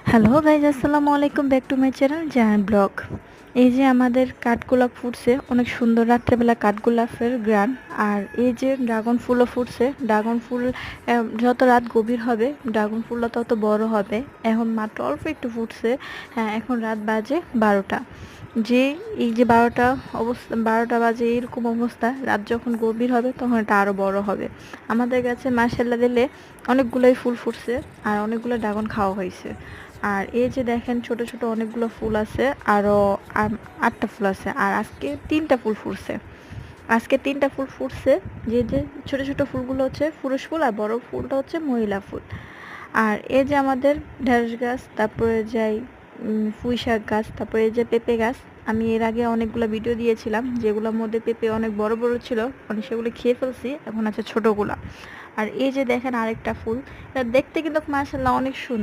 Hello guys, আসসালামু আলাইকুম, back to my channel Zayan blog. এই যে আমাদের কাঠগোলাপ ফুটছে, অনেক সুন্দর রাত্রেবেলা কাঠগোলাপের গ্রান। আর এই যে ড্রাগন ফুলও ফুটছে। ড্রাগন ফুল যত রাত গভীর হবে ড্রাগন ফুলটা তত বড় হবে। এখন মাত্র অল্প একটু ফুটছে। হ্যাঁ, এখন রাত বাজে 12টা। যে এই যে 12টা বাজে এরকম অবস্থা, রাত যখন গভীর হবে তখন এটা আরও বড় হবে। আমাদের গাছে মাশাআল্লাহ দিলে অনেকগুলোই ফুল ফুটছে আর অনেকগুলো ড্রাগন খাওয়া হয়েছে। আর এই যে দেখেন ছোট ছোট অনেকগুলো ফুল আছে, আরও 8টা ফুল আছে। আর আজকে 3টা ফুল ফুটছে। যে যে ছোট ছোট ফুলগুলো হচ্ছে পুরুষ ফুল আর বড় ফুলটা হচ্ছে মহিলা ফুল। আর এই যে আমাদের ঢেঁড়স গাছ, তারপরে যাই পুঁই শাক গাছ, তারপরে এই যে পেঁপে গাছ। আমি এর আগে অনেকগুলো ভিডিও দিয়েছিলাম যেগুলোর মধ্যে পেঁপে অনেক বড় বড় ছিল, মানে সেগুলো খেয়ে ফেলছি, এখন আছে ছোটোগুলা। আর এই যে দেখেন আরেকটা ফুল, এটা দেখতে কিন্তু মাশাআল্লাহ অনেক সুন্দর।